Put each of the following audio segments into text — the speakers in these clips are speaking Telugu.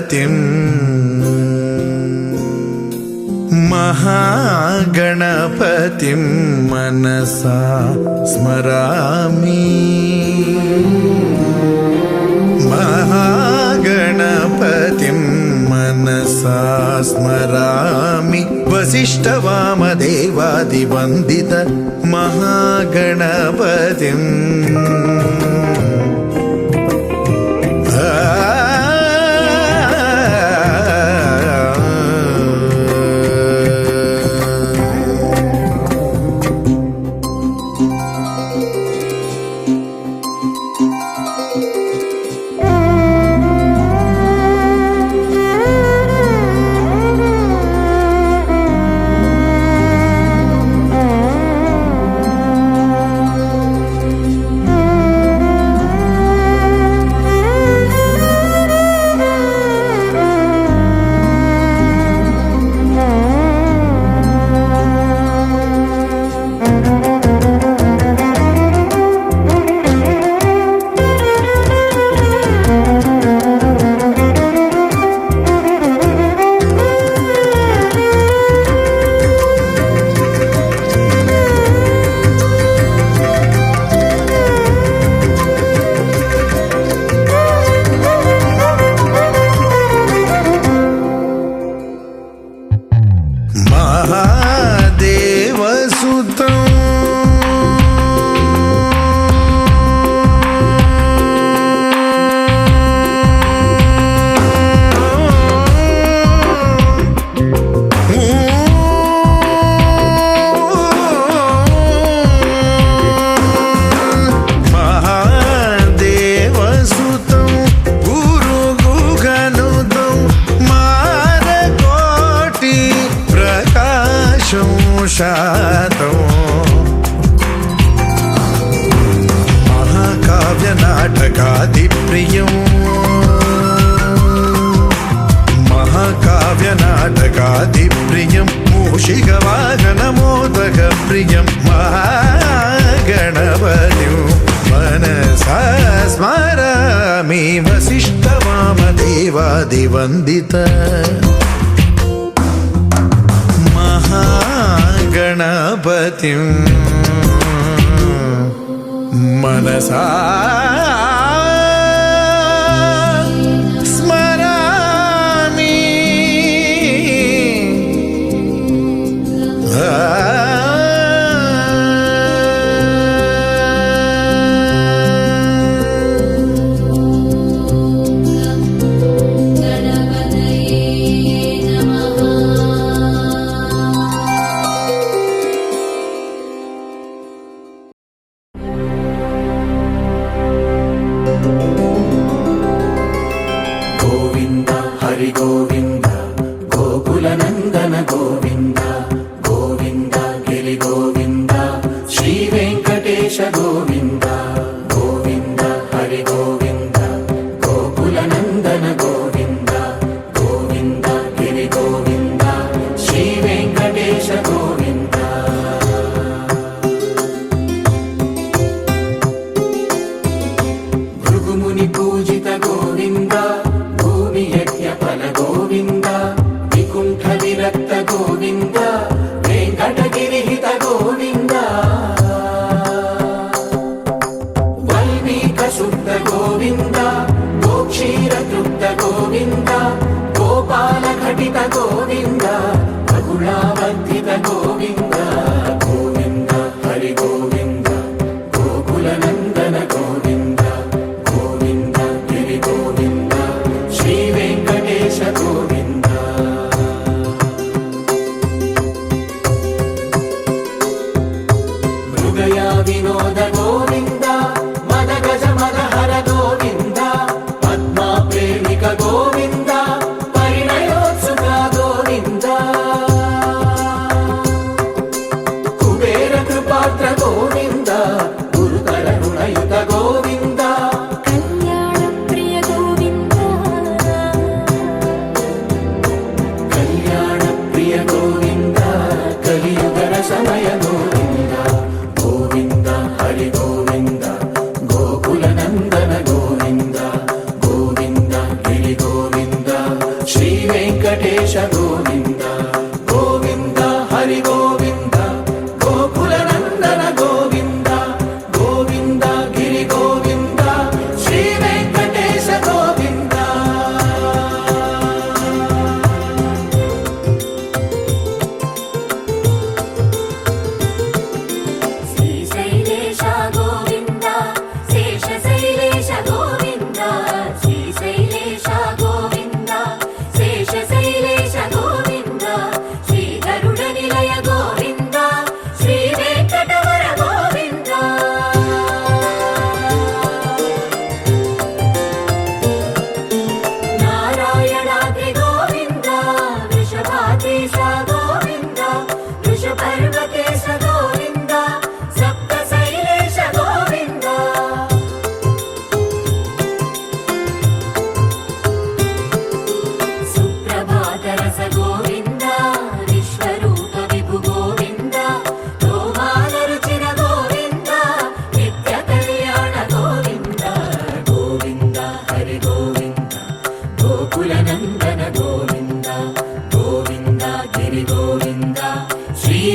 गणपतिं महागणपतिं मनसा स्मरामि महागणपतिं मनसा स्मरामि वसिष्ठवामदेवादिवन्दित महागणपतिं महाकाव्यनाटकादिप्रियं महाकाव्यनाटकादिप्रियं मूषिकवाहनमोदकप्रियं महागणपतिं मनसा स्मरामि वसिष्ठवामदेवादिवन्दित महागणपतिं मनसा स्मरामि ಸಮಯ ಗೋವಿಂದ ಗೋವಿಂದ ಹರಿ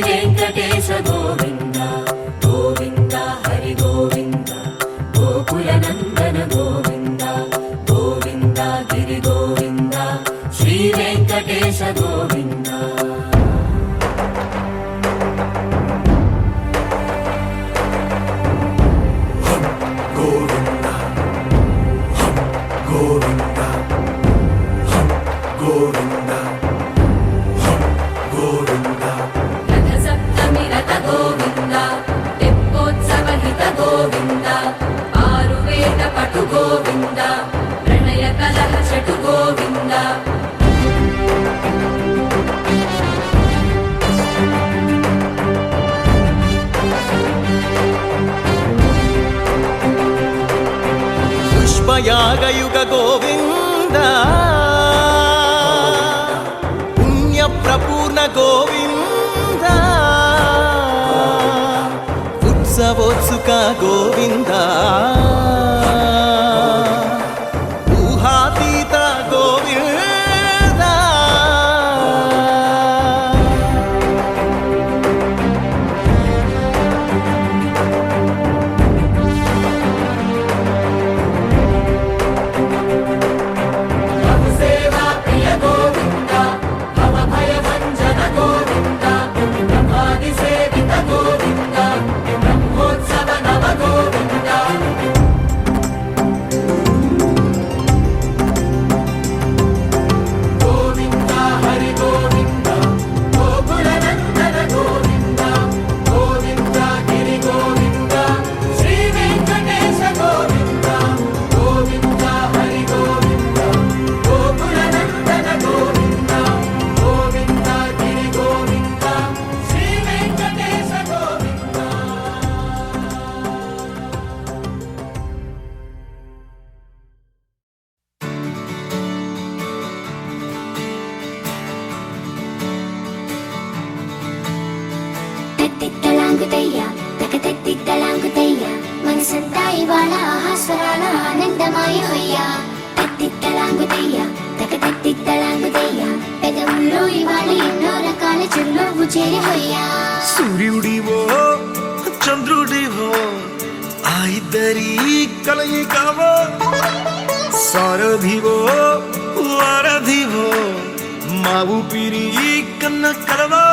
వెంకటేశ గోవింద గోవింద హరి గోవింద గోకుల నందన గోవింద గోవింద గిరి గోవింద శ్రీ వెంకటేశ గోవింద పుష్పయాగయుగ గోవింద పుణ్య ప్రపూర్ణ గోవింద ఉత్సవోత్సుక గోవింద ఊహాతీత గోవింద మనసంతా ఇవాళ ఆహాస్వరాల ఆనందమాయ హొయ్యా తత్తిత్తలాంగుతయ్యా తకతత్తిత్తలాంగుతయ్యా పెదవుల్లో ఇవాళ ఎన్నో రకాల చిరునవ్వు చేరి హొయ్యా సూర్యుడివో చంద్రుడివో ఆ ఇద్దరి కలయికవో సారథివో వారధివో మా ఊపిరి కన్న కలవో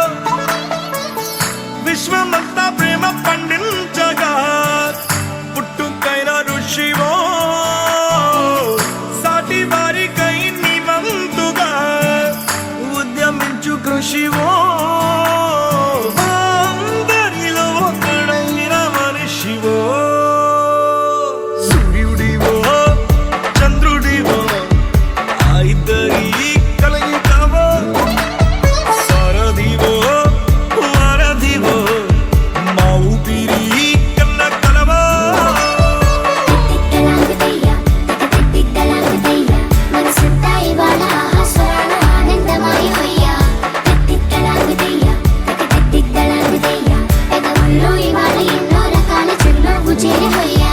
విశ్వమంతా ప్రేమ పండించగా పుట్టుకైన ఋషివో సాటి వారికై నివంతుగా ఉద్యమించు కృషివో అందరిలో ఒకడైన మనిషివో సూర్యుడివో చంద్రుడివో ఆ ఇద్దరి కలయికవో సారథివో వారధివో మా ఊపిరి కన్న కలవో తత్తిత్తలాంగుతయ్యా తకతత్తిత్తలాంగుతయ్యా మనసంతా ఇవాళ ఆహాస్వరాల ఆనందమాయ హొయ్యా తత్తిత్తలాంగుతయ్యా తకతత్తిత్తలాంగుతయ్యా పెదవుల్లో ఇవాళ ఎన్నో రకాల చిరునవ్వు చేరి హొయ్యా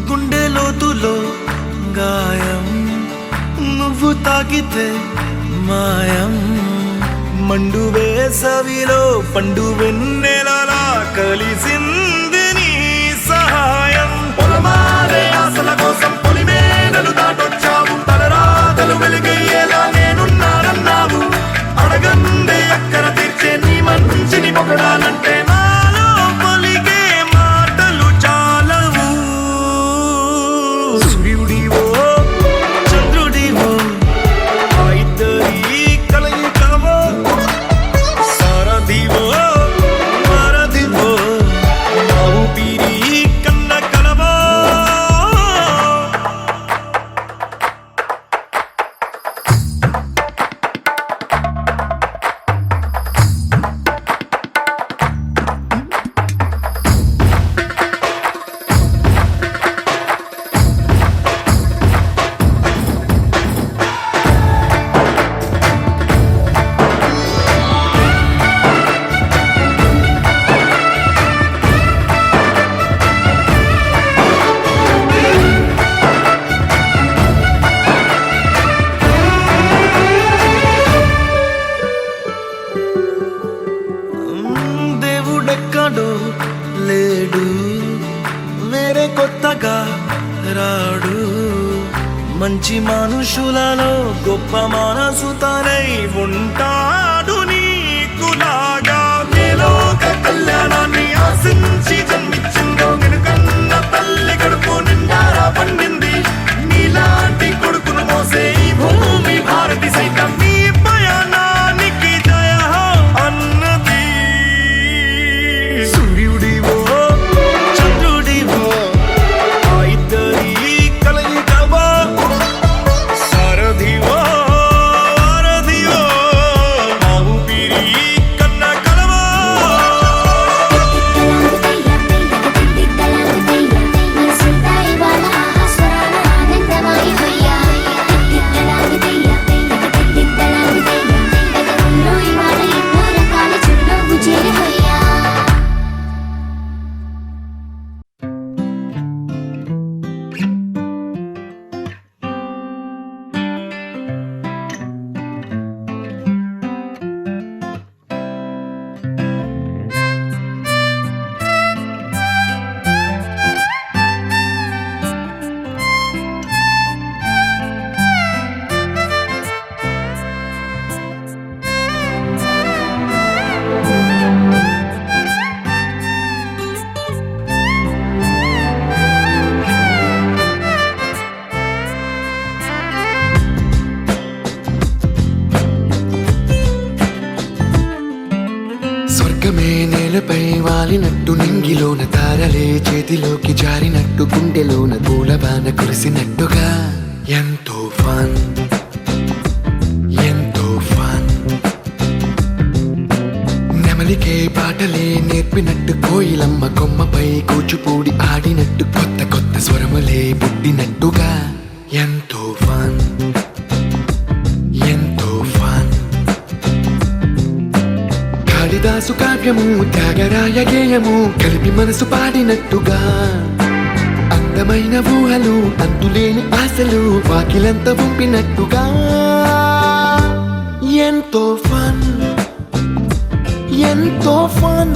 గుండె లోతులో గాయం నువ్వు తాకితే మాయం మండు వేసవిలో పండు వెన్నెలలా కలిసింది నీ సహాయం పొలమారే ఆశల కోసం పొలిమేనలు దాటొచ్చావు తలరాతలు వెలుగయ్యేలా నేనున్నానన్నావు అడగందే అక్కర తీర్చే నీ మంచిని పొగడాలంటే నాలో పలికే మాటలు చాలవు సూర్యుడివో చంద్రుడివో ఆ ఇద్దరి కలయికవో సారథివో వారధివో మా ఊపిరి కన్న కలవో పిచ్చి మనుషులలో గొప్ప మనసు తనై ఉంటాడు నీకులాగా మేలోక కళ్యాణాన్ని ఆశించి జన్మించిందో వెనుకన్న తల్లి కడుపు నిండారా పండింది నీలాంటి కొడుకును మోసే ఈ భూమి భారతి సైతం నీ పయనానికి జయ హో అన్నది సూర్యుడివో చంద్రుడివో ఆ ఇద్దరి కలయికవో సారథివో వారధివో ఆ ఊపిరి కన్న కలవో స్వర్గమే నేలపై వాలినట్టు నింగిలోన తారలే చేతిలోకి జారినట్టు గుండెలోన పూలబాన కురిసినట్టుగా ఎంతో ఫన్ ఎంతో ఫన్ నెమలికే పాటలే నేర్పినట్టు కోయిలమ్మ కొమ్మపై కూచిపూడి ఆడినట్టు కొత్త కొత్త స్వరములే పుట్టినట్టుగా ఎంతో ఫన్ ఎంతో ఫన్ కాళిదాసు కావ్యము త్యాగరాయ గేయము కలిపి మనసు పాడినట్టుగా అందమైన ఊహలు అంతులేని ఆశలు వాకిలంతా పంపినట్టుగా ఎంతో ఫన్ ఎంతో ఫన్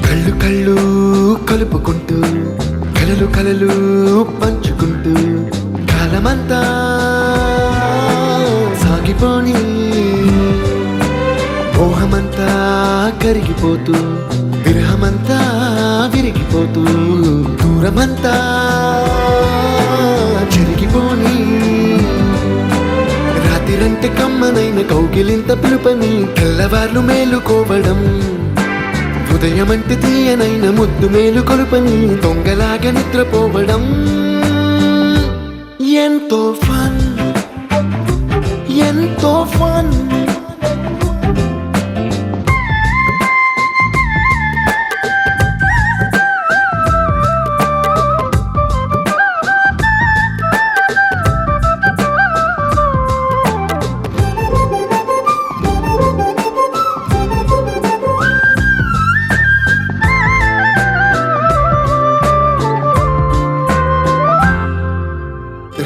కళ్ళు కళ్ళు కలుపుకుంటూ కలలు కలలు పంచుకుంటూ కాలమంతా సాగిపోని మోహమంతా కరిగిపోతూ విరహమంతా విరిగిపోతూ దూరమంతా జరిగిపోని రాత్రిరంటే కమ్మనైన కౌగిలింత పిలుపని తెల్లవార్లు మేలుకోవడం ఉదయమంటే తీయనైన ముద్దు మేలు కొలుపని దొంగలాగా నిద్రపోవడం ఎంతో ఫన్ ఎంతో ఫన్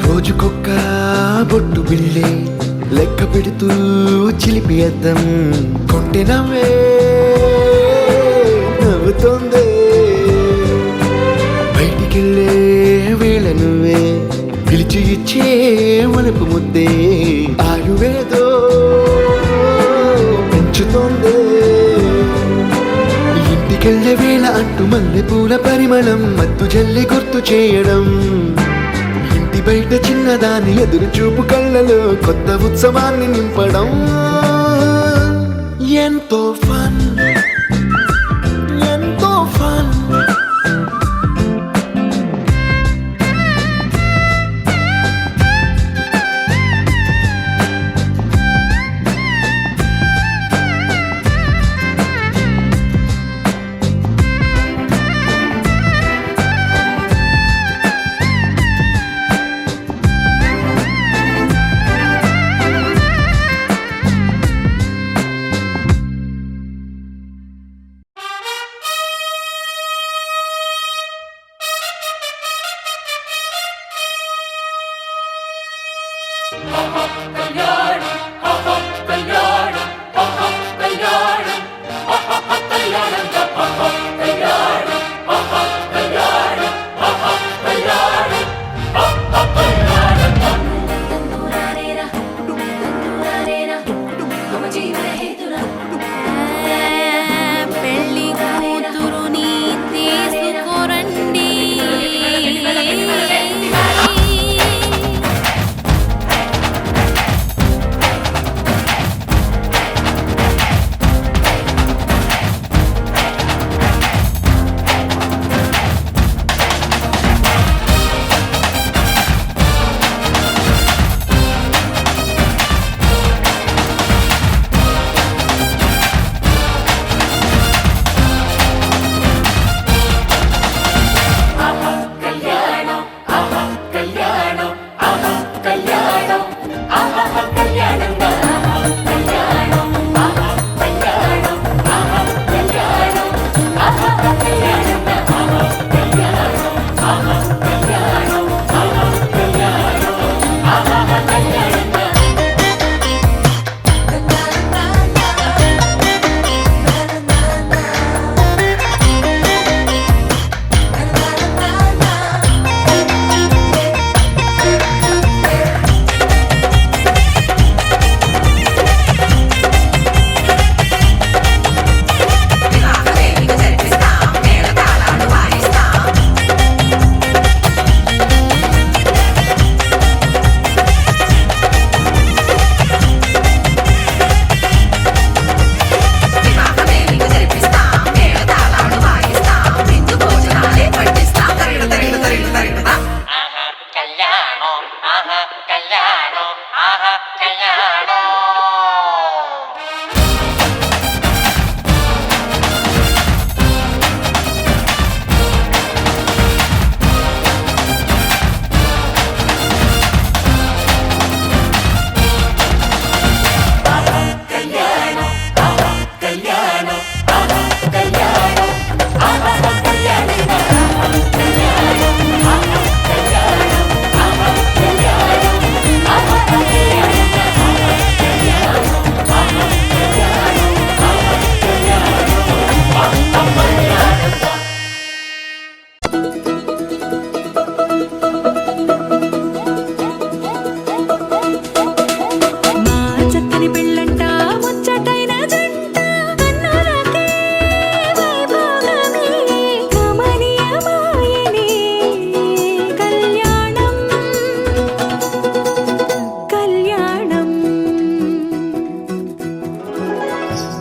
రోజుకొక్క బొట్టు బిళ్ళే లెక్క పెడుతూ చిలిపి అద్దం కొంటె నవ్వే నవ్వుతోందే బయటికెళ్ళే వేళ నువ్వే పిలిచి ఇచ్చే వనపు ముద్దే ఆయువేదో పెంచుతోందే ఇంటికెళ్ళే వేళ అంటూ మల్లె పూల పరిమళం మత్తు జల్లి గుర్తు చేయడం బయట చిన్నదాని ఎదురు చూపు కళ్ళలో కొత్త ఉత్సవాన్ని నింపడం ఎంతో ఫన్ ఎంతో పెళ్లి కూతురుని తీసుకురండి.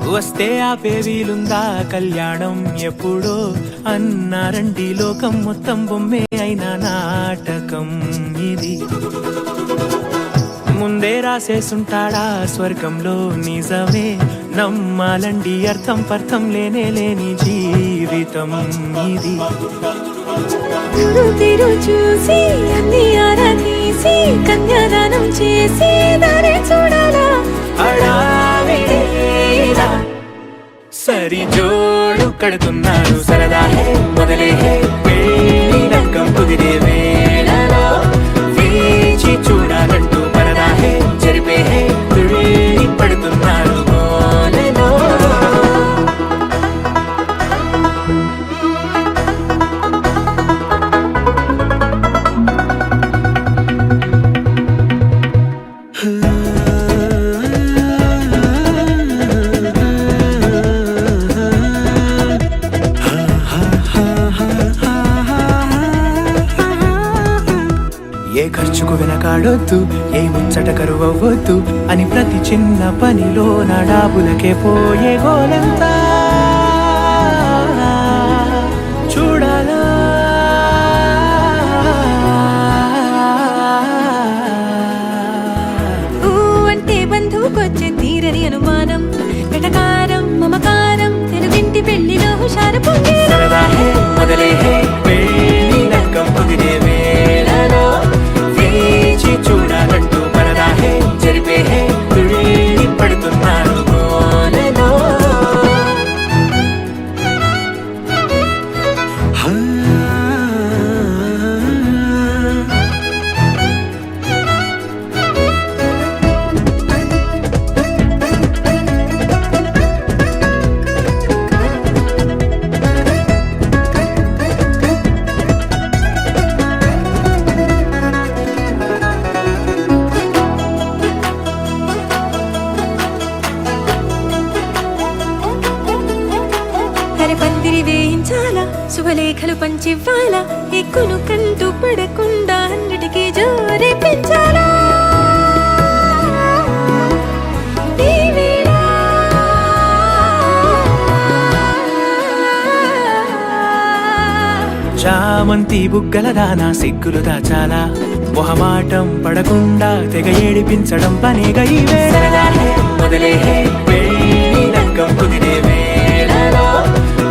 వస్తే ఆపే వీలుందా కళ్యాణం ఎప్పుడో అన్నారండి లోకం మొత్తం బొమ్మే అయినా నాటకం ఇది ముందే రాసేసుంటాడా స్వర్గంలో నిజమే నమ్మాలండి అర్థం పర్థం లేనే లేని జీవితం ఇది తిరు చూసి అన్ని ఆరా తీసి కన్యాదానం చేసి దారే చూడాలా హడావిడిలా సరి జోడు కడుతున్నారు సరదా హే మొదలే హే పెళ్లి రంగం కుదిరే వేళలో వీచి చూడాలంటూ పరదా హే జరిపే హే తుళ్ళి పడుతున్నారు గోలలో ఏ ఖర్చుకు వెనకాడొద్దు ఏ ముచ్చట కరువవ్వొద్దు అని ప్రతి చిన్న పనిలో నా డాబులకే పోయే గోలంతా చూడాలా ఊ అంటే బంధువుకొచ్చే తీరని అనుమానం వెటకారం మమకారం తెలుగింటి పెళ్లిలో హుషారు పొంగే సరదా హే మొదలే హే పెళ్లి రంగం కుదిరే వేళలో వేచి చూడాలంటూ పరదా హే జరిపే హే తుళ్ళి పడుతున్నారు గోలలో కానుకలు పంచివ్వాలా ఎక్కును కంటూ పడకుండా అన్నిటికీ జోరే పెంచాలా ఈ వేళ చామంతి బుగ్గల దానా సిగ్గులు దాచాలా మొహమాటం పడకుండా తెగ ఏడిపించడం పనిగా ఈ వేళ మొదలే పెళ్లి రంగం కుదిరే వేళలో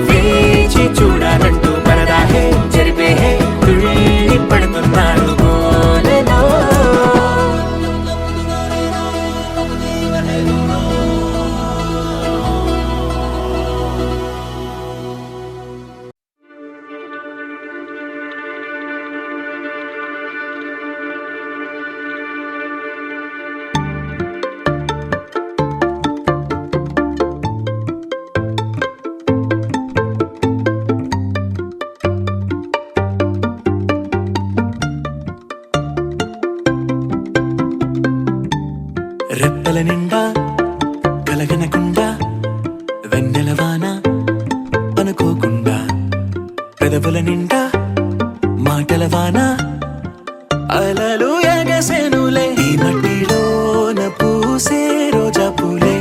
వేచి చూడాలంటూ పరదాహే జరిపే తుళ్ళి పడుతున్నారు గోలలో రెప్పల నిండా కలగనకుండా వెన్నెలవాన అనుకోకుండా పెదవుల నిండా మాటల వాన అలలు ఎగసెనులే ఈ మట్టిలోన పూసే రోజా పూలే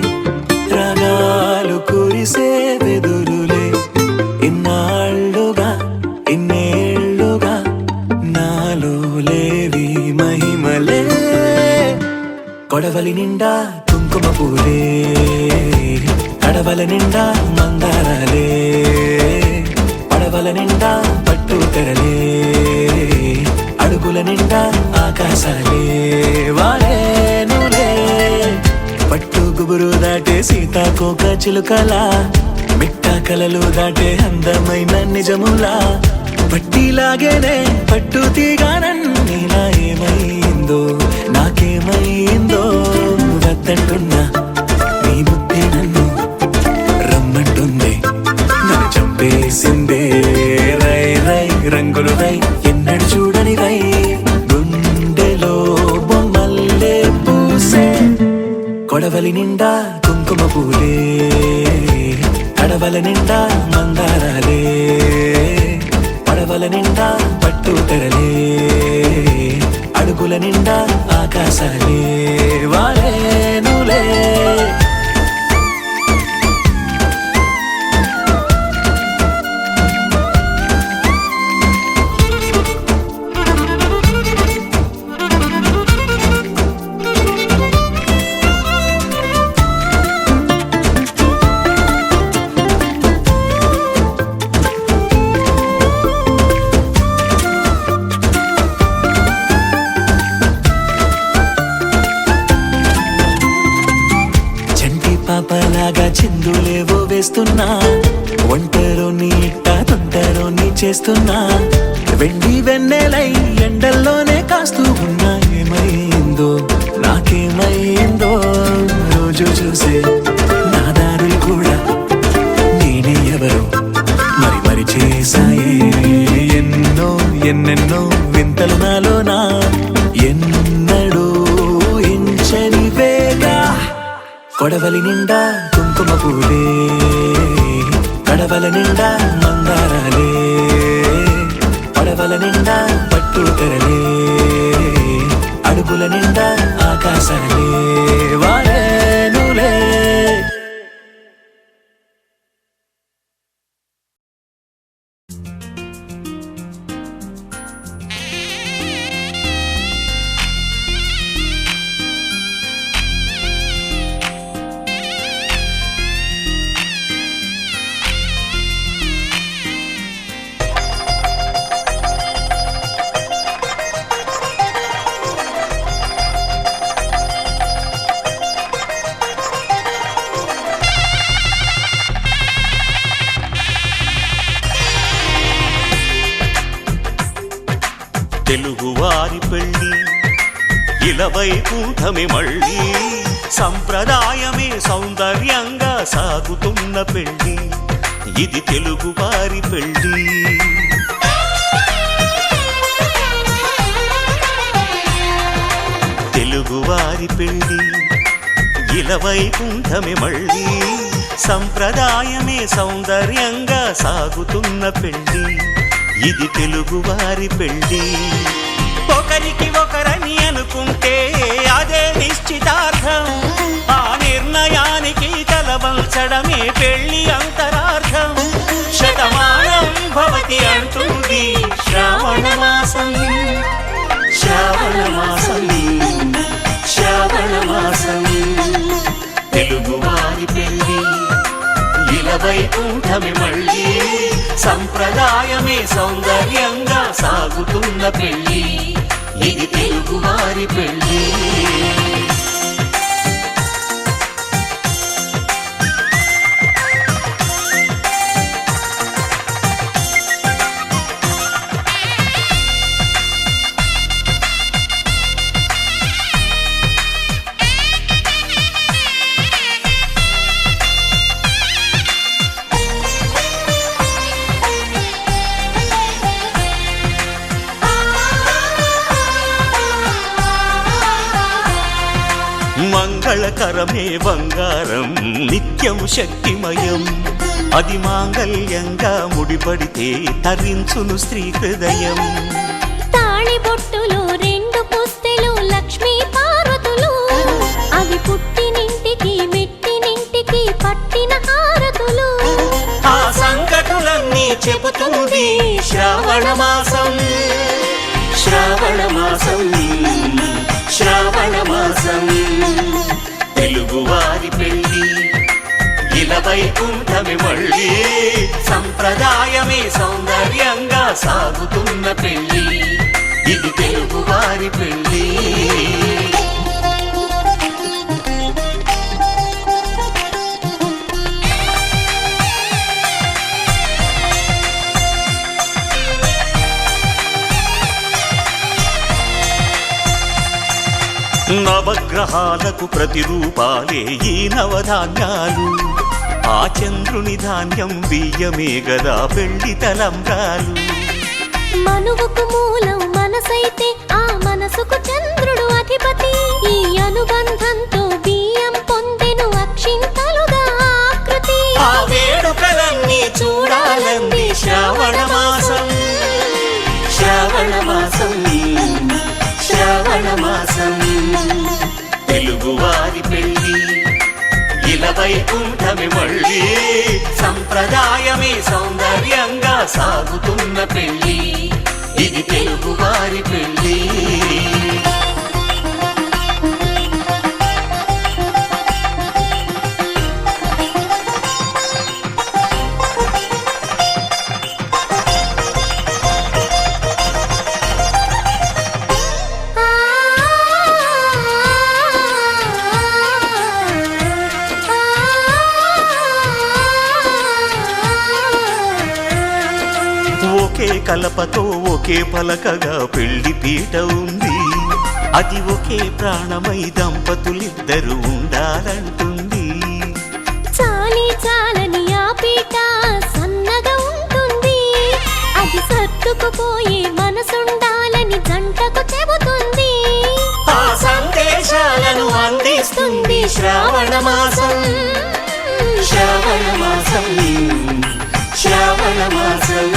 రాగాలు కురిసే వెదురులే ఇన్నాళ్ళుగా ఇన్నేళ్ళుగా నాలో లేవి మహిమలే కొడవలి నిండా కుంకుమ పూలే కడవల నిండా మందారాలే పడవల నిండా పట్టు తెరలే అడుగుల నిండా ఆకాశాలే వాడేనులే పట్టు గుబురు దాటే సీతాకోక చిలుకలా మిట్టా కలలు దాటే అందమైన నిజములా పట్టిలాగేనే పట్టు తీగానన్నీలా ఏమైందో నాకేమైందో వద్దంటున్నా నీ బుద్ధి నన్ను రమ్మంటుంది నన్ను చంపేసిందే రై రై రంగులు రై ఎన్నడు చూడని రై గుండెలో బొమ్మల్లే పూసే కొడవలి నిండా కుంకుమ పూలే కడవల నిండా మందారాలే పడవల నిండా పట్టు తెరలే అడుగుల నిండా ఆకాశాలే వాడేనులే పాపలాగా చిందులేవో వేస్తున్నా ఒంటరో నీ ఇట్ట తొంటరో నీ చేస్తున్నా వెండి వెన్నెలై ఎండల్లోనే కాస్తూ ఉన్నా ఏమైందో నాకేమైందో రోజు చూసే నా దారులు కూడా నేనే ఎవరో మరి మరి చేశాయే ఎన్నో ఎన్నెన్నో వింతలు నాలోనా ఎన్నడూ ఇంచని వేగా కొడవలి నిండా కుంకుమ పూలే కడవల నిండా మందారాలే పడవల నిండా పట్టు తెరలే అడుగుల నిండా ఆకాశాలే వాడేనులే తెలుగువారి పెళ్ళి ఇలవైకుంఠమే మళ్ళీ సంప్రదాయమే సౌందర్యంగా సాగుతున్న పెళ్ళి ఇది తెలుగువారి పెళ్ళి తెలుగువారి పెళ్ళి ఇలవైకుంఠమే మళ్ళీ సంప్రదాయమే సౌందర్యంగా సాగుతున్న పెళ్ళి ఇది తెలుగువారి పెళ్లి ఒకరికి ఒకరని అనుకుంటే అదే నిశ్చితార్థం ఆ నిర్ణయానికి తలవంచడమే పెళ్లి అంతరార్థం శతమానం భవతి అంటుంది శ్రావణ మాసం శ్రావణ మాసం శ్రావణ మాసం తెలుగువారి పెళ్లి ఇలవైకుంఠమి మళ్ళీ సంప్రదాయమే సౌందర్యంగా సాగుతున్న పెళ్లి ఇది తెలుగువారి పెళ్లి మంగళకరమే బంగారం నిత్యం శక్తిమయం అది మాంగళ్యంగా ముడిపడితే తరించును స్త్రీ హృదయం తాళిబొట్టులు రెండు పుస్తెలు లక్ష్మీ పార్వతులు అవి పుట్టినింటికి మెట్టినింటికి పట్టిన హారతులు ఆ సంకటులన్నీ చెబుతుంది శ్రావణ మాసం శ్రావణ మాసం శ్రావణ మాసం తెలుగువారి పెళ్లి ఇలవైకుంఠమి మళ్ళీ సంప్రదాయమే సౌందర్యంగా సాగుతున్న పెళ్లి ఇది తెలుగువారి పెళ్లి నవగ్రహాలకు ప్రతిరూపాలే ఈ నవధాన్యాలు ఆ చంద్రుని ధాన్యం బియ్యమే గదా పెళ్లి తలంబ్రాలు మనువుకు మూలం మనసైతే ఆ మనసుకు చంద్రుడు అధిపతి ఈ అనుబంధంతో బియ్యం పొందెను అక్షింతలుగా ఆకృతి ఆ వేడుకలన్నీ చూడాలంది శ్రావణ మాసం శ్రావణ మాసం శ్రావణ మాసం తెలుగువారి పెళ్లి ఇలవైకుంఠమి మళ్ళీ సంప్రదాయమే సౌందర్యంగా సాగుతున్న పెళ్లి ఇది తెలుగువారి పెళ్లి ఒకే కలపతో ఒకే పలకగా పెళ్లి పీట ఉంది అది ఒకే ప్రాణమై దంపతులిద్దరు ఉండాలంటుంది చాలి చాలని ఆ పీట సన్నగా ఉంటుంది అది సర్దుకుపోయే మనసుండాలని జంటకు చెబుతుంది ఆ సందేశాలను అందిస్తుంది శ్రావణ మాసం శ్రావణ మాసం శ్రావణ మాసం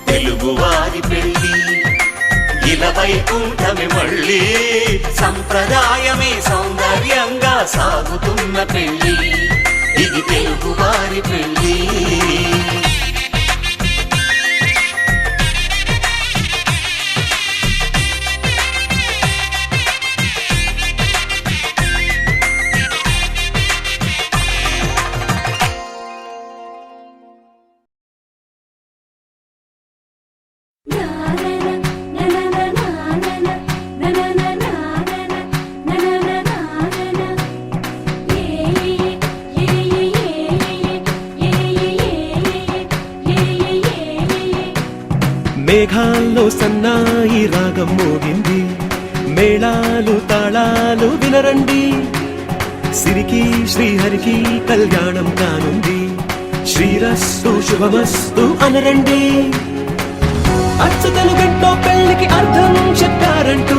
తెలుగువారి పెళ్లి ఇలవైకుంఠమి మళ్ళీ సంప్రదాయమే సౌందర్యంగా సాగుతున్న పెళ్లి ఇది తెలుగువారి పెళ్లి మేఘాల్లో సన్నాయి రాగం మోగింది మేళాలు తాళాలు వినరండి సిరికి శ్రీహరికి కళ్యాణం కానుంది శ్రీరస్తు శుభమస్తు అనరండి అచ్చతలు గంటో పెళ్లికి అర్థం చెప్పారంటూ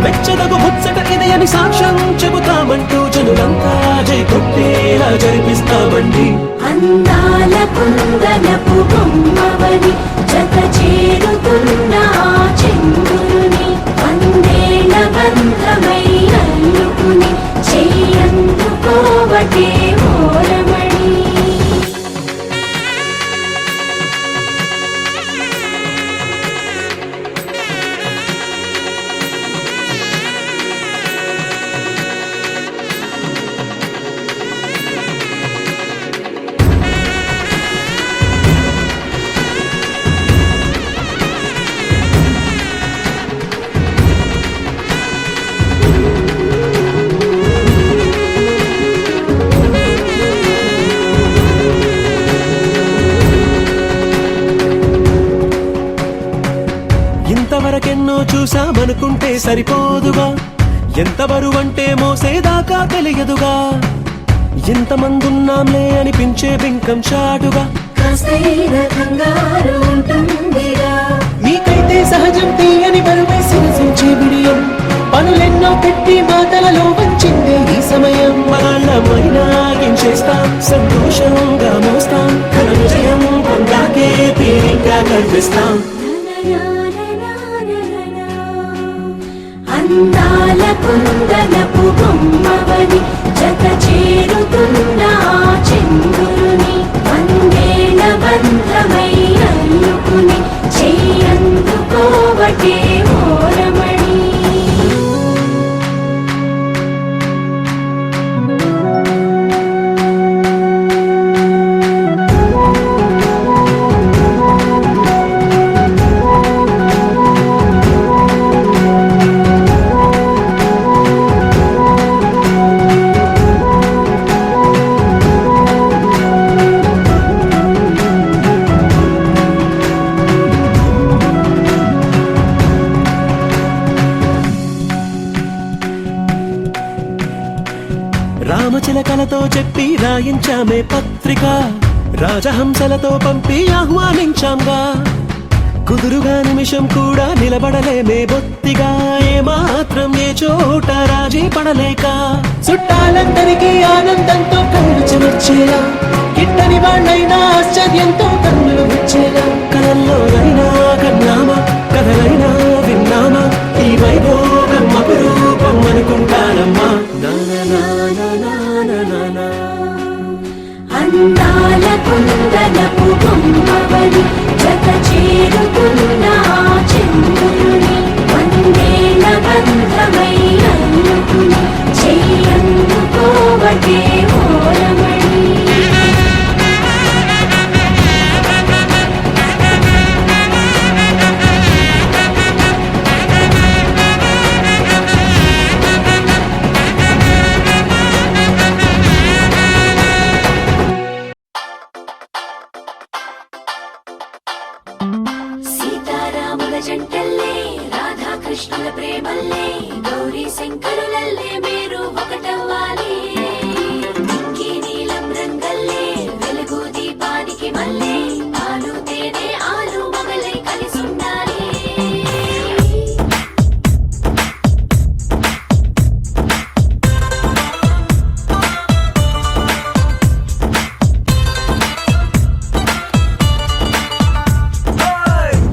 మెచ్చదగు ముచ్చట ఇది అని సాక్ష్యం చెబుతామంటూ జనులంతా జై కొట్టేలా జరిపిస్తామండి అందాల కుందనపు బొమ్మవని జత ఎన్నెన్నో చూసామనుకుంటే సరిపోదుగా, ఎంత బరువంటే మోసేదాకా తెలియదుగా, ఎంతమందున్నాంలే అనిపించే బింకం చాటుగా. కాస్తైన కంగారు ఉంటుందిగా, నీకైతే సహజం తీయని బరువై శిరసించే బిడియం, పనులెన్నో పెట్టి మాటలలో వంచిందే ఈ సమయం. మనమైనా ఏం చేస్తాం, సంతోషంగా మోస్తాం, ఘన విజయం పొందాకే తీరిగ్గా కనిపిస్తాం. అందాల కుందనపు బొమ్మవని జత చేరుతున్న చంద్రుని వందేల బంధమై అల్లుకుని చెయ్యందుకోవటే ఓరమణి. రామచిలకలతో చెప్పి రాయించామే పత్రిక, రాజహంసలతో పంపి ఆహ్వానించాంగా, కుదురుగా నిమిషం కూడా నిలబడలేమే బొత్తిగా, ఏమాత్రం ఏ చోట రాజీ పడలేక. చుట్టాలందరికీ ఆనందంతో కళ్ళు చెమర్చేలా, గిట్టని వాళ్ళైనా ఆశ్చర్యంతో కన్నులు వచ్చేలా. కలల్లోనైనా కన్నామా, కథలైనా విన్నామా, ఈ వైభోగం అపురూపం అనుకుంటానమ్మా. అందాల కుందనపు బొమ్మవని జత చేరుతున్న చంద్రుని వందేల బంధమై అల్లుకుని చెయ్యందుకోవటే ఓరమణి. సీతారాముల జంటల్లే, రాధాకృష్ణుల ప్రేమల్లే, గౌరీ శంకరులల్లే మీరు ఒకటవ్వాలి. ఇంకీ నీలం రంగల్లే, వెలుగు దీపానికి మల్లే, పాలు తేనె ఆలు మగలై కలిసుండాలి.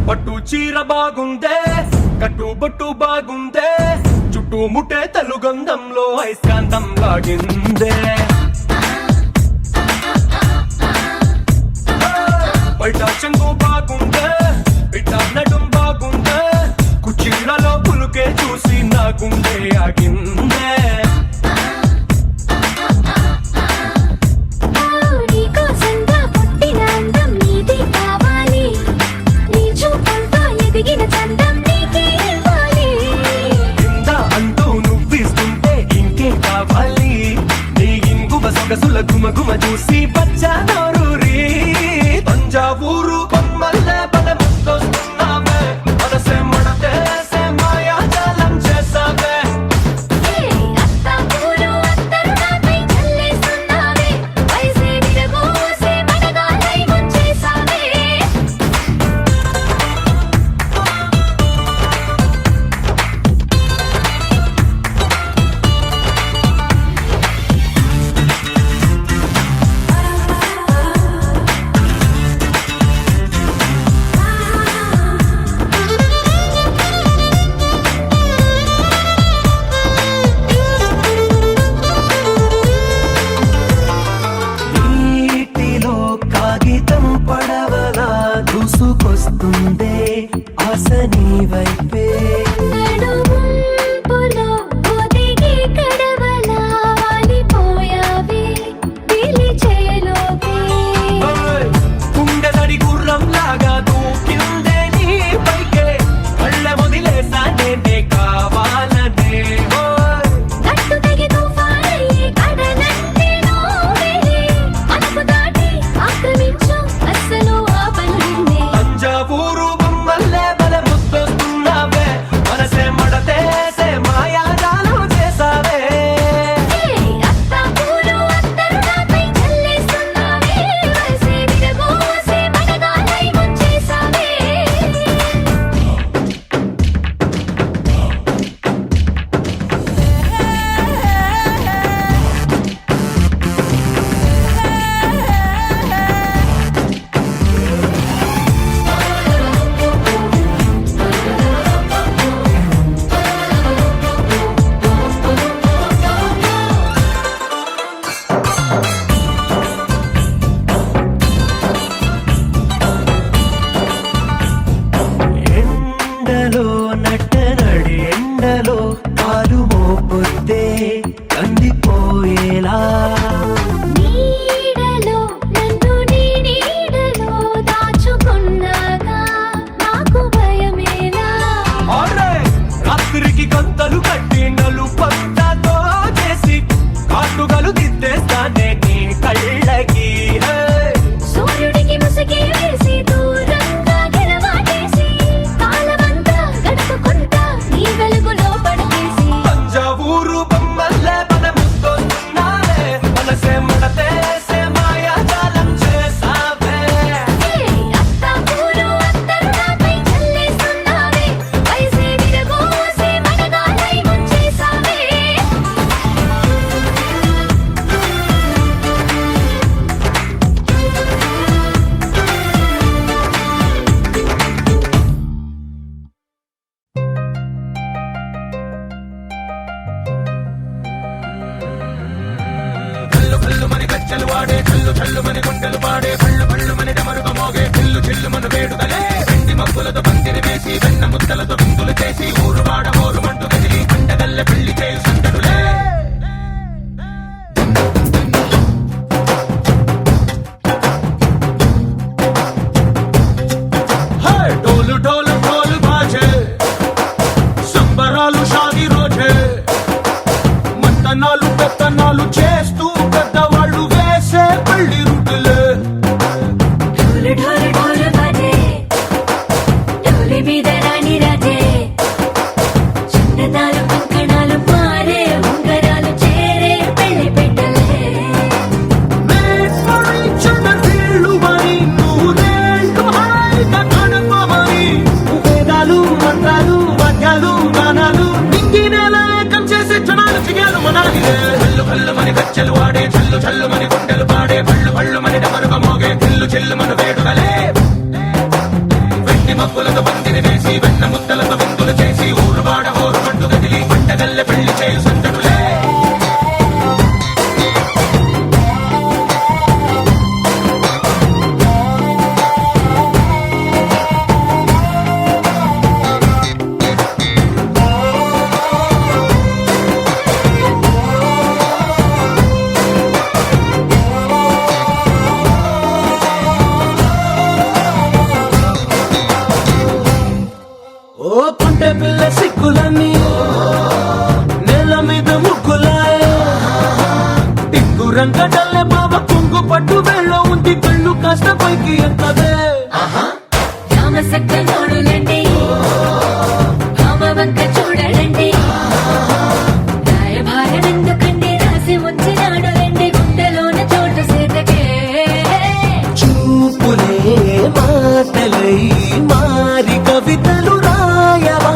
పట్టు చీర బాగుందే, కట్టుబొట్టు బాగుందే, చుట్టూ ముట్టే తెలుగంధంలో ఐస్కాంతం లాగిందే. బయట చెంగు బాగుందే, బిడ్డ నడుం బాగుందే, కుర్చీలలో పులుకే చూసి నా గుండె ఆగిందే. నీకోసంగా పుట్టిన అందం నీది కావాలి, నీ చూపులతో ఎదిగిన చందం నీకే ఇవ్వాలి. ఇంత అంటూ నువ్విస్తుంటే ఇంకే కావాలి, నీ ఇంగువ సొగసుల గుమగుమ చూసి బచ్చా నోరూరి. తంజావూరు బొమ్మల్లే బలె ముద్దొస్తున్నావే, మనసే మడతేసే మాయాజాలం చేసావే. అత్త పూలు అత్తరు నాపై చల్లేస్తున్నావే, వయసే విరగోసే మడగాలై ముంచేసావే. నీటిలో కాగితం పడవలా దూసుకొస్తుందే ఆశ నీ వైపే. నడుముంపులో ఒదిగి కడవలా వాలిపోయావే, పిలిచేలోపే. గుండెదడి గుర్రం లాగా దూకిందే నీ పైకే, కళ్ళ మొదిలేసా నేనే కావాలనే. గట్టు తెగి తుఫానయ్యి కడలంటే నోవేలే, అదుపు దాటి ఆక్రమించు అస్సలు ఆపను నిన్నే. తంజావూరు బొమ్మల్లే బలె ముద్దొస్తున్నావే, పొద్దే కందిపోయేలా నీడలో నన్ను నీ నీడలో దాచుకున్నాగా నాకు భయమేలా రాత్రికి గంతలు కట్టి నలుపంతతో చేసి కాటుగలు దిద్దేస్తానే నీ కళ్ళకి సూర్యుడికి ముసుగే వేసి దూరంగా గెలవాటేసి కాలమంతా గడుపుకుంటా నీ వెలుగులో పడకేసి తంజావూరు బొమ్మల్లే మనమున్నావే మనసే మనతేసే మాయాజాలం చేసావే అత్తాపూరు అత్తరు నాపై చల్లేస్తున్నావే వయసే విరగోసి మనగాలై ముంచేసావే డోలు డోలు డోలు బాజే సంబరాలు షాది రోజే మంతనాలు పెత్తనాలు చేస్తూ పెద్దవాళ్ళు వేసే పెళ్లి రుటులే ఢోలు ఢోలు ఢోలు బాజే ఢోలి మీద రాణి రాజే చిన్నదాలు కంకణాలు మారే ఉంగరాలు చేరే పెళ్లి పెట్టలే Made for each other వీళ్ళువని నూరేళ్ళు హాయిగా గడపమని వేదాలు మంత్రాలు వాద్యాలు గానాలు నింగినేల ఏకం చేసే క్షణాలు చిగాలు మనాలిలే కళ్ళు కళ్ళు మని గచ్చెలు వాడే చల్లు చల్లు మని గుండెలు పాడే పళ్ళు పళ్ళు మని డమరుగ మోగే చిల్లు చిల్లు మన వేడుకలే వెండి మబ్బులతో పందిరి వేసి వెన్న ముద్దలతో విందులు చేసి ఊరు వాడ ఊరు మంటు గదిలి పంటగల్లె పెళ్లి చేయు సందడులే ఓ పుంటె పిల్ల సిక్కులన్నీ నేల మీద ముగ్గులాయ టిక్కు రంగడల్లె బాబా కుంగు పట్టు వెళ్ళ ఉంది కళ్ళు కాస్త పైకి ఎత్తదే రామసక్క నోడులండి రామవంక చూడడండి రాయభారం ఎందుకండి రాసి ఉంచినాడు రండి గుండెలోన చోటు సేతకే చూపులే మాటలై మారి కవితలు రాయవా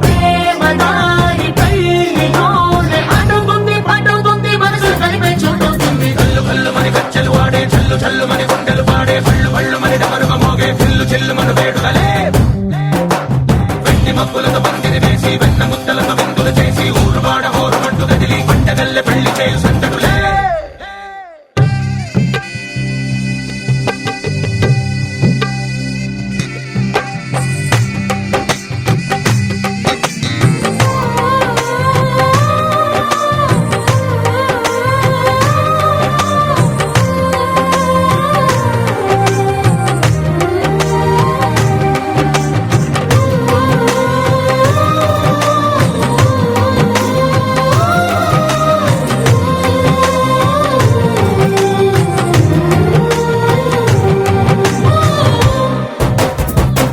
ప్రేమ దారి పెళ్ళిలోనే అడుగుంది పడుతుంది మనసు కలిపే చోటవుతుంది కళ్ళు కళ్ళు మని గచ్చెలు వాడే చల్లు చల్లు మని గుండెలు పాడే పళ్ళు పళ్ళు మని డమరుగ మోగే చిల్లు చిల్లు మన వేడుకలే వెండి మబ్బులతో పందిరి వేసి వెన్న ముద్దలతో విందులు చేసి ఊరు వాడ ఊరు మంటు గదిలి పంటగల్లె పెళ్లి చేయు సందడులే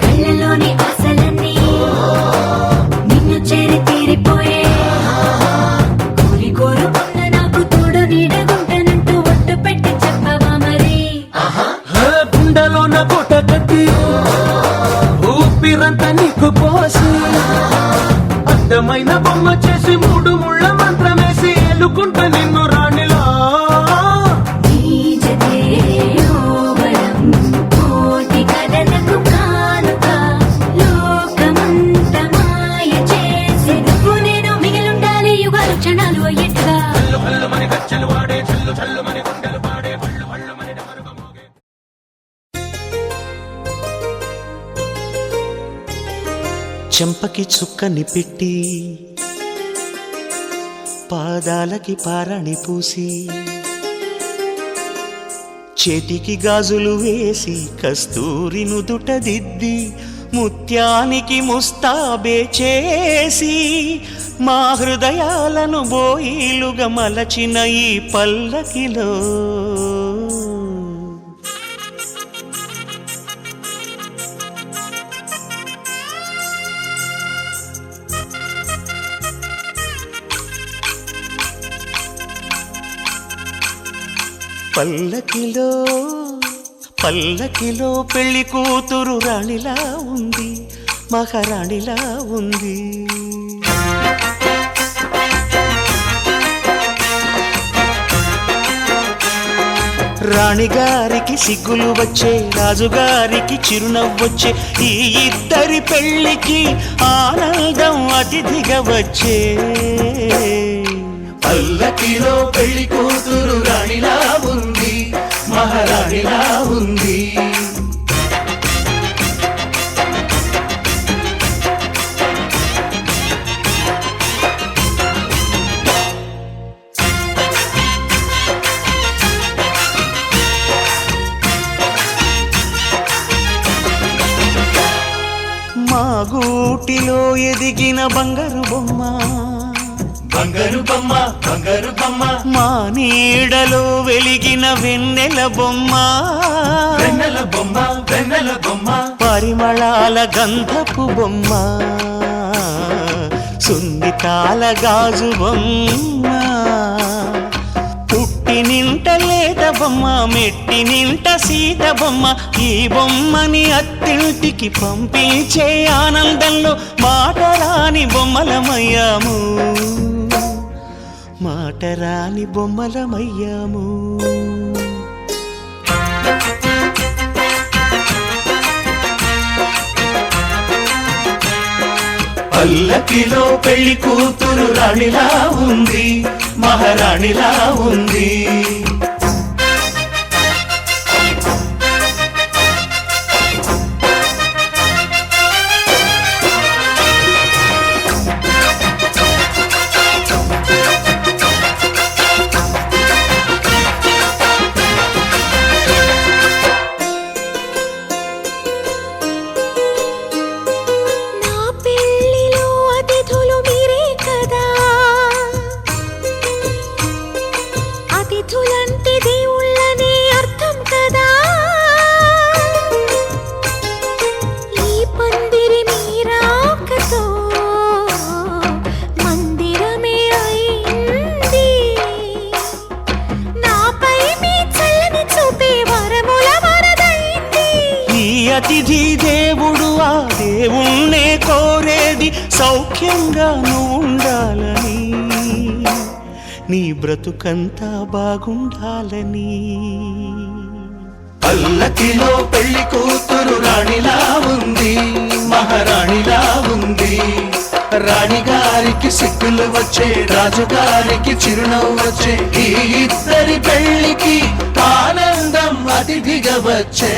కళ్ళలోని ఆశలన్నీ నిన్ను చేరి తీరిపోయే కోరి కోరుకున్న నాకు తోడు నీడగుంటనంటూ ఒట్టు పెట్టి చెప్పవా మరి గుండెలోన కోట కట్టి ఊపిరంతా నీకు పోసి అందమైన బొమ్మ చేసి మూడు ముళ్ళ మంత్రమేసి ఎలుకుంట నిన్ను రాణిలా నీ జతే యోవరం కోటి కలలకు కానుక లోకమంత మాయ చేసి నువ్వు నేను మిగిలుండాలి యుగాలు క్షణాలు అయ్యేట్టుగా చల్లు కళ్ళు మని గచ్చెలు వాడే చల్లు చల్లు మని గుండెలు పాడే పళ్ళు పళ్ళు మని డమరుగ మోగే చెంపకి చుక్కని పెట్టి పాదాలకి పారాణి పూసి చేతికి గాజులు వేసి కస్తూరి నుదుట దిద్ది ముత్యానికి ముస్తాబే చేసి మా హృదయాలను బోయిలుగా మలచిన ఈ పల్లకిలో పల్లకిలో పల్లకిలో పెళ్లి కూతురు రాణిలా ఉంది, మహారాణిలా ఉంది. రాణిగారికి సిగ్గులు వచ్చే, రాజుగారికి చిరునవ్వొచ్చే, ఈ ఇద్దరి పెళ్లికి ఆనందం అతిథిగా వచ్చే. పల్లకిలో పెళ్లి కూతురు రాణిలా ఉంది, మహారాణిలా ఉంది. మా గూటిలో ఎదిగిన బంగారు బొమ్మ, బంగారు బొమ్మ, బంగారు బొమ్మ. మా నీడలో వెలిగిన వెన్నెల బొమ్మ, వెన్నెల బొమ్మ, వెన్నెల బొమ్మ. పరిమళాల గంధపు బొమ్మ, సున్నితాల గాజు బొమ్మ. పుట్టి నింట లేత బొమ్మ, మెట్టి నింట సీత బొమ్మ. ఈ బొమ్మని అత్తింటికి పంపించే ఆనందంలో మాటరాని బొమ్మలమయ్యాము, మాటరాని బొమ్మలమయ్యాము. పల్లకిలో పెళ్లి కూతురు రాణిలా ఉంది, మహారాణిలా ఉంది. నా పెళ్లిలో అతిథులు మీరే కదా, అతిథులంటే దేవుళ్ళని అర్థం కదా. ఈ పందిరి మీరాకతో మందిరమే అయింది. నాపై మీ చల్లని చూపే వరముల వరదైంది. ఈ అతిథి దేవుడు ఆ దేవుణ్ణే కోరేది సౌఖ్యంగా నువ్వు ఉండాలని, నీ బ్రతుకంతా బాగుండాలని. పల్లకిలో పెళ్లి కూతురు రాణిలా ఉంది, మహారాణిలా ఉంది. రాణిగారికి సిగ్గులు వచ్చే, రాజుగారికి చిరునవ్వు వచ్చే, ఈ ఇద్దరి పెళ్లికి ఆనందం అతిథిగా వచ్చే.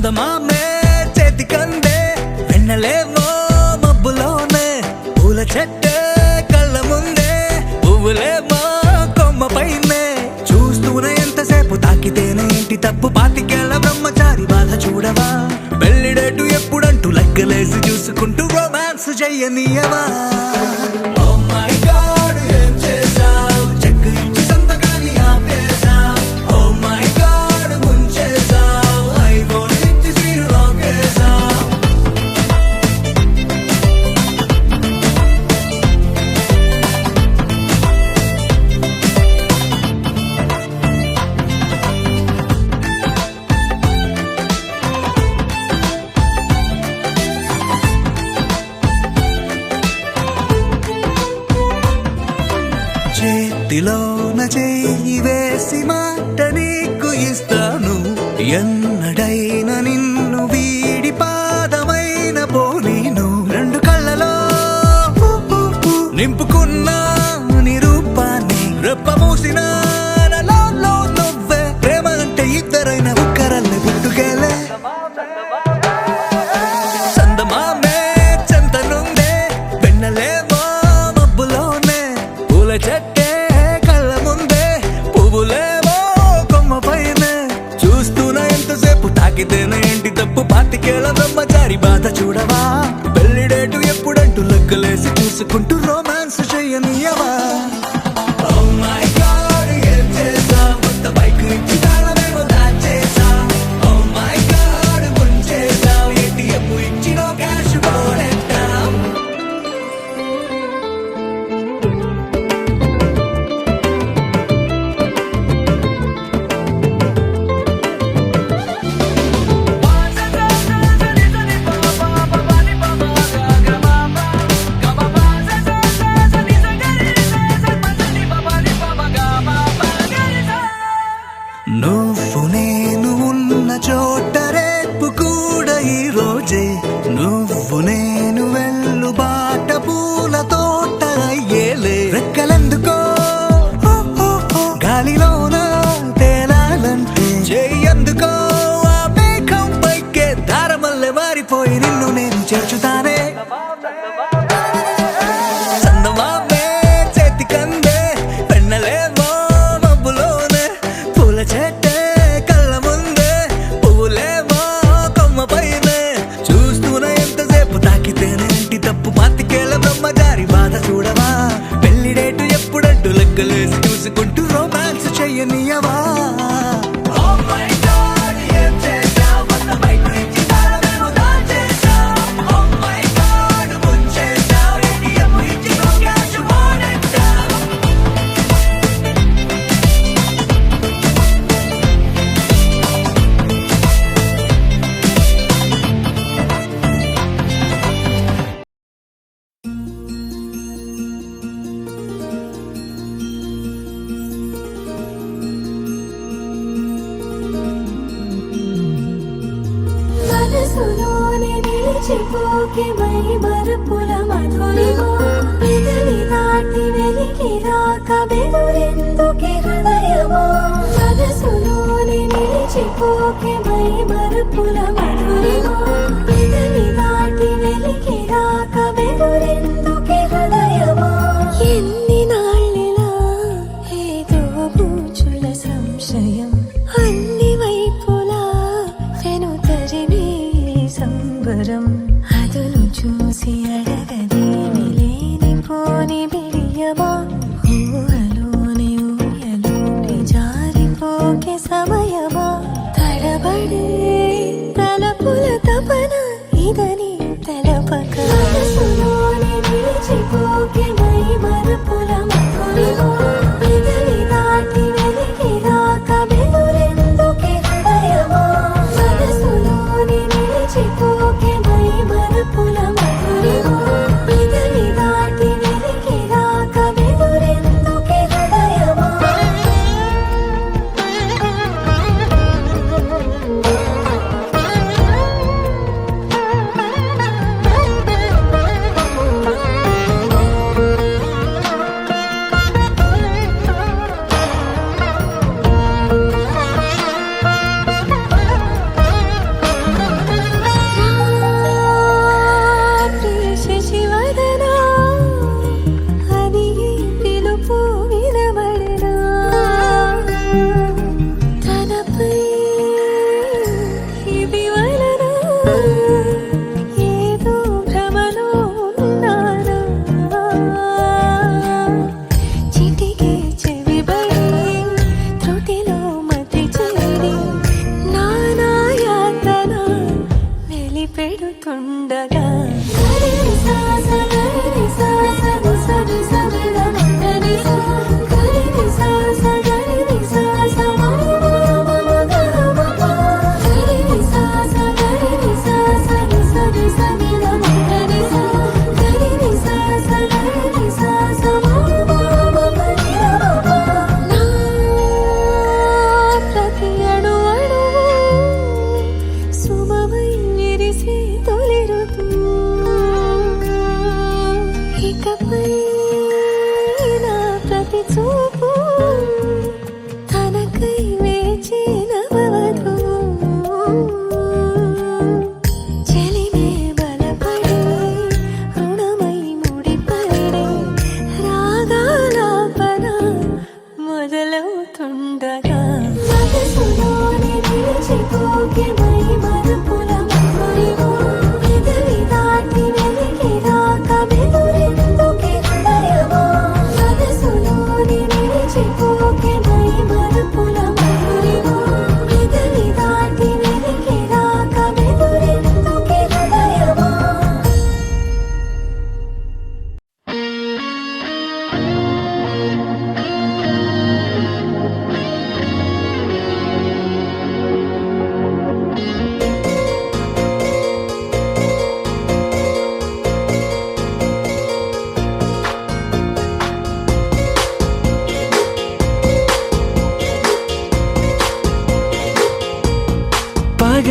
చందమామే చేతికందే వెన్నలేమో మబ్బులోనే పూల చెట్టే కళ్ళ ముందే పువ్వులేమో కొమ్మ పైనే చూస్తూనే ఎంతసేపు తాకితేనే ఇంటి తప్పు పాతికేళ్ల బ్రహ్మచారి బాధ చూడవా పెళ్లిడేటు ఎప్పుడంటూ లెక్కలేసి చూసుకుంటూ రొమాన్స్ చెయ్యనీయవా Oh my God, ఏం చేశావ్? చెక్కు ఇచ్చి సంతకాన్ని ఆపేశావ్. Oh my God, ముంచేశావ్. ఐఫోన్ ఇచ్చి సీను లాగేశావ్. చేతిలోన చెయ్యి వేసి మాట నీకు ఇస్తాను ఎన్నడైనా నిన్ను వీడి పాదమైన పోనీను రెండు కళ్ళలో నింపుకున్న నీ రూపాన్ని రెప్ప మూసిన నాలో నువ్వే ప్రేమ అంటే ఇద్దరైన ఒక్కరల్లే పుట్టుకెళ్ళే చందమామే చెంతనుందే వెన్నలేమో మబ్బులోనే పూల చెట్టే కళ్ళ ముందే పువ్వులేమో కొమ్మ పైనే చూస్తూనే ఎంతసేపు తాకితేనే ఏంటి తప్పు పాతికేళ్ల బ్రహ్మచారి బాధ చూడవా పెళ్లిడేటు ఎప్పుడంటూ లెక్కలేసి చూసుకుంటూ రొమాన్స్ చెయ్యనీయవా Oh my God, ఏం చేశావ్? కొత్త బైక్ ఇచ్చి తాళమేమో దాచేశావ్. Oh my God, ముంచేశావ్. ATM ఇచ్చినో క్యాష్ పోనెట్టావ్. నువ్వు నేను ఉన్న చోట రేపు కూడా ఈ రోజే నువ్వు నేను వెళ్ళు బాట పూల తోట అయ్యేలే రెక్కలెందుకో గాలిలోన తేలాలంటే చెయ్యందుకో ఆ మేఘం పైకే దారమల్లె మారిపోయి నిన్ను నేను చేర్చుతానే చందమామే చేతికందే వెన్నలేమో మబ్బులోనే పూల చెట్టే కళ్ళ ముందే పువ్వులేమో కొమ్మ పైనే చూస్తూనే ఎంతసేపు తాకితేనే ఇంటి తప్పు పాతికేళ్ల బ్రహ్మచారి బాధ చూడవా పెళ్లిడేటు ఎప్పుడంటూ లెక్కలేసి చూసుకుంటూ రొమాన్స్ చెయ్యనీయవా Oh my God, ఏం చేశావ్? కొత్త బైక్ ఇచ్చి తాళమేమో దాచేశావ్. Oh my God, ముంచేశావ్. ATM ఇచ్చి నో క్యాష్ పోనెట్టావ్. మనసులోని నిలిచిపోకే మై మరుపుల మధురిమో పెదవి దాటి వెలికి రాక బెదురెందుకే హృదయమో మనసులోని నిలిచిపోకే మై మరుపుల మధురిమో పెదవి దాటి వెలికి రాక బెదురెందుకే హృదయమో ఎన్ని నాళ్ళిలా ఏదో పూచుల సంశయం అన్ని వైపులా వెను తరిమే సంబరం అదును చూసి అడగదేమి లేనిపోని బిడియమా ఊహలోని ఊయలోని జారిపోకే సమయమా తడబడే తల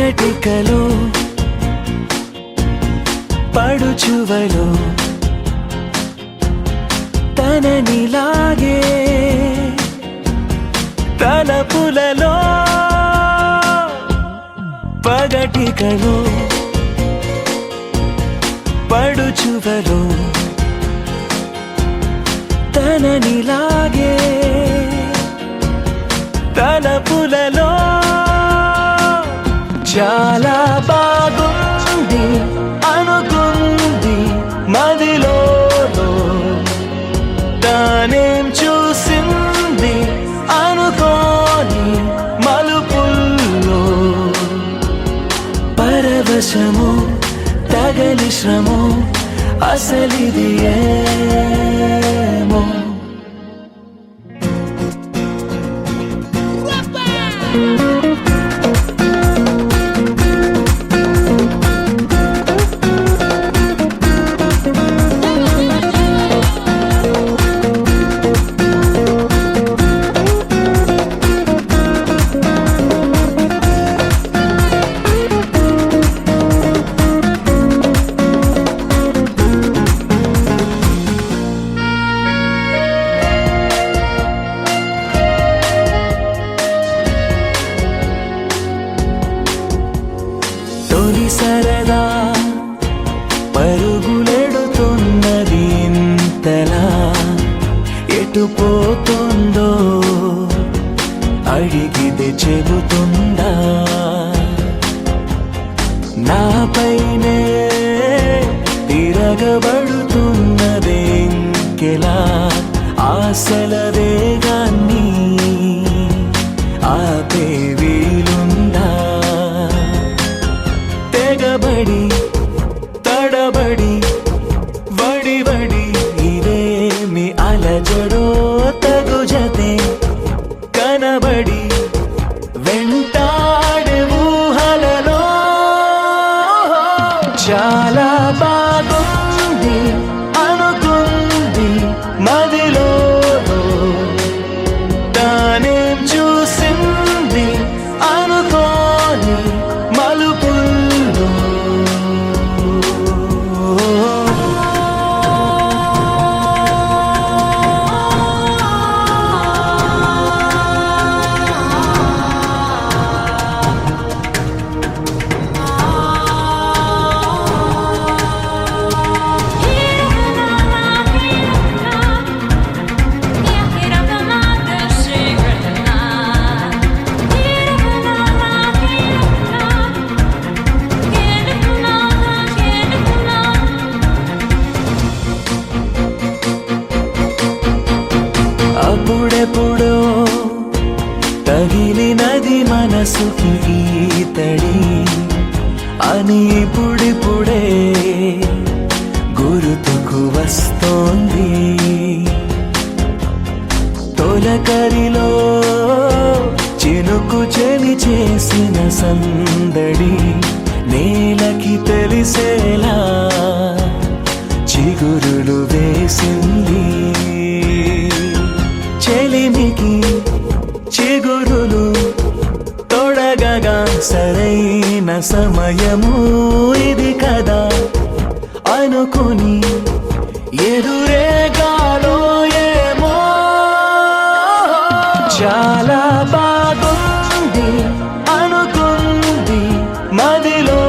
పగటికలో పడుచువలో తననిలాగే తలపులలో పగటికలో పడుచువలో తననిలాగే తలపులలో చాలా బాగుంది అనుకుంది మదిలో తానేం చూసింది అనుకోని మలుపుల్లో పరవశము తగలి శ్రమో అసలిది ఏమో తొలి సరదా పరుగులెడుతున్నది ఇంతలా ఎటు పోతుందో అడిగితే చెబుతుందా నాపైనే తిరగబడుతున్నదే ఇంకెలా ఆశల వేగాన్ని ఆపే వీలుందా తెగబడి తడబడి వడి వడి ఇదేమి అలజడో తగు జతే కనబడి వెంటాడే ఊహలలో చాలా బాగుంది అనుకుంది మదిలో తానేం చూసింది అనుకోని మలుపుల్లో అప్పుడెప్పుడో తగిలినది మనసుకి ఈతడి అని ఇప్పుడిప్పుడే గుర్తుకు వస్తోంది తొలకరిలో చినుకు చెలి చేసిన సందడి నేలకి తెలిసేలా చిగురులు వేసింది చెలిమికి చిగురులు తొడగగా సరైన సమయము ఇది కదా అనుకుని ఎదురేగాలో ఏమో చాలా బాగుంది అనుకుంది మదిలో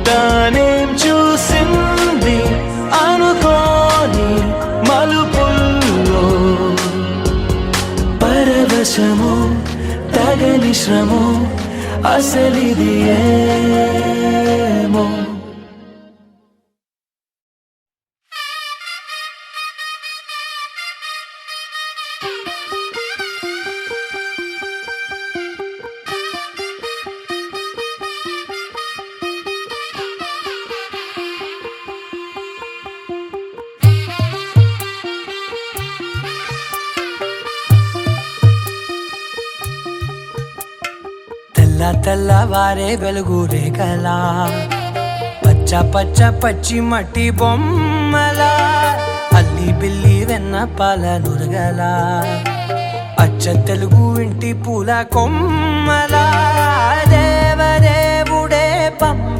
తానేం చూసింది అనుకోని మలుపుల్లో పరవశము తగలి శ్రమో అసలిది ఏమో తెల్లవారే వెలుగు రేఖలా పచ్చ పచ్చ పచ్చి మట్టి బొమ్మలా అల్లి బిల్లి వెన్న పాల నురగలా అచ్చ తెలుగు ఇంటి పూల కొమ్మలా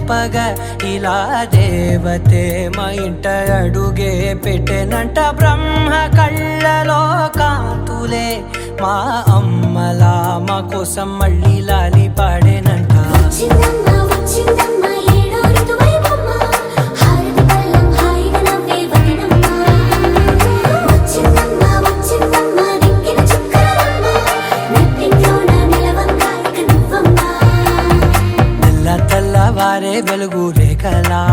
చెప్పగా ఇలా దేవతే మా ఇంట అడుగే పెట్టెనంట బ్రహ్మ కళ్ళలో కాంతులే మా అమ్మలా మా కోసం మళ్ళీ లాలి పాడేనంట వచ్చిందమ్మ వచ్చిందమ్మ ఏడో ఋతువైవమ్మ హారతి పళ్ళం హాయిగా నవ్వే వదనమ్మ వచ్చిందమ్మ వచ్చిందమ్మ నెక్కిన చుక్కలమ్మ నెట్టింట్లోన నిలవంగా ఇక నువ్వమ్మ తెల్ల తెల్లవారే వెలుగు రేఖలా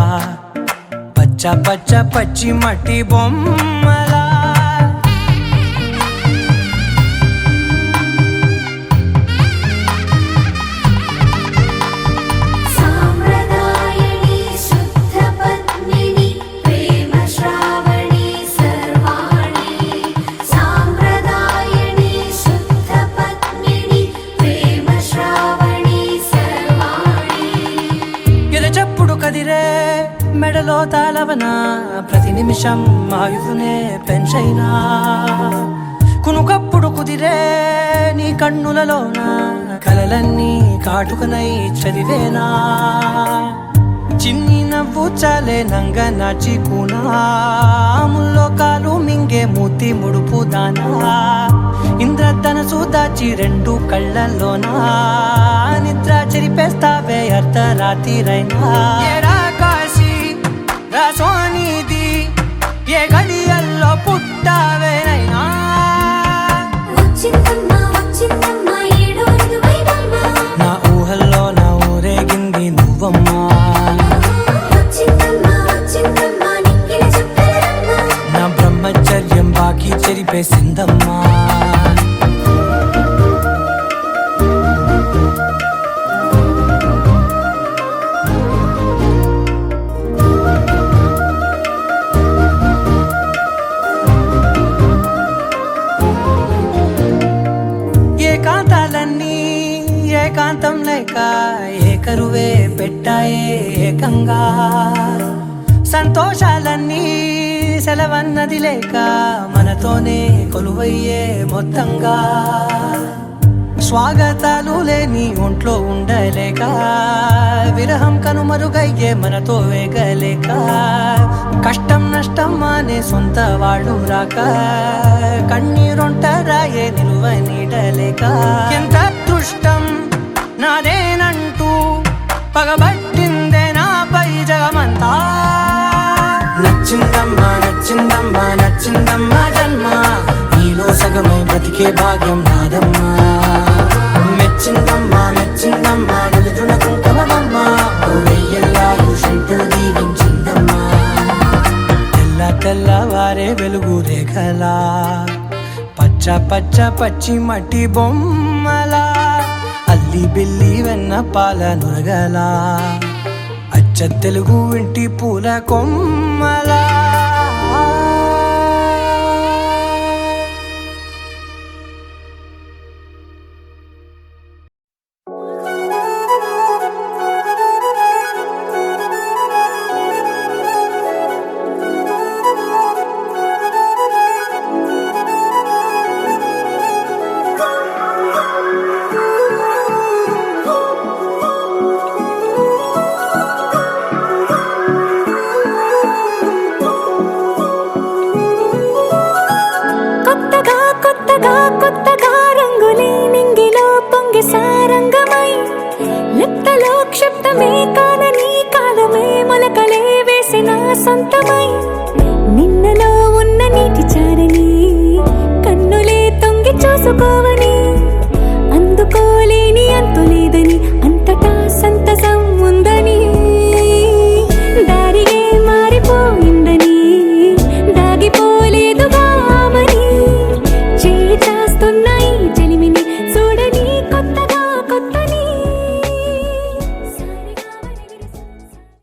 పచ్చ పచ్చ పచ్చి మట్టి బొమ్మలా సాంప్రదాయని శుద్ధ పద్మిని ప్రేమ శ్రావణి సర్వాణి సాంప్రదాయని శుద్ధ పద్మిని ప్రేమ శ్రావణి సర్వాణి ఎరచప్పుడు కదిరే మెడలో తాళవన ప్రతి నిమిషం ఆయుధునే పెంచైనా కునుకప్పుడు కుదిరే నీ కన్నులలోన కలలన్నీ కాటుకనై చదివేనా చిన్ని నవ్వు చాలే నంగ నాచి కూనాముల్లో కాలు మింగే మూతి ముడుపు దానా ఇంద్రధనసు దాచి రెండు కళ్ళల్లోనా నిద్ర చెరిపేస్తావే అర్ధరాత్రిరైనా ఏరా కాశీ రా సోనిది ఏ గడియల్లో పుట్టావేనైనా వచ్చిందమ్మ వచ్చిందమ్మ ఏడో ఋతువైవమ్మ నా ఊహల్లో నా ఊరేగింది నువ్వమ్మా వచ్చిందమ్మ వచ్చిందమ్మ నెక్కిన చుక్కలమ్మ నా బ్రహ్మచర్యం బాకీ చెరిపేసిందమ్మా ఏకాంతాలన్నీ ఏకాంతం లేక ఏకరువే పెట్టాయే ఏకంగా సంతోషాలన్నీ సెలవన్నది లేక మనతోనే కొలువయ్యే మొత్తంగా స్వాగతాలు లేని ఒంట్లో ఉండలేక విరహం కనుమరుగయ్యే మనతో వేగలేక కష్టం నష్టం అనే సొంత వాడు రాక కన్నీరొంటరాయే నిలువ నీడలేక ఎంత అదృష్టం నాదేనంటూ పగబట్టిందే నాపై జగమంతా నచ్చిందమ్మా నచ్చిందమ్మా నచ్చిందమ్మా జన్మ నీలో సగమై బ్రతికే భాగ్యం నాదమ్మా మెచ్చిందమ్మా మెచ్చిందమ్మా నిలుదున కుంకుమమ్మా వెయ్యల్లాయుషంటూ దీవించిందమ్మా తెల్ల తెల్లవారే వెలుగు రేఖలా పచ్చ పచ్చ పచ్చి మట్టి బొమ్మలా అల్లి బిల్లి వెన్న పాల నురగలా అచ్చ తెలుగు ఇంటి పూల కొమ్మలా కొత్తగా కొత్తగా కొత్తగా రంగులే నింగిలో పొంగి సారంగమై లెక్కలో క్షిప్తమే కాదని కాలమే మొలకలే వేసిన సొంతమై నిన్నలో ఉన్న నీటి చారని కన్నులే తొంగి చూసుకోవని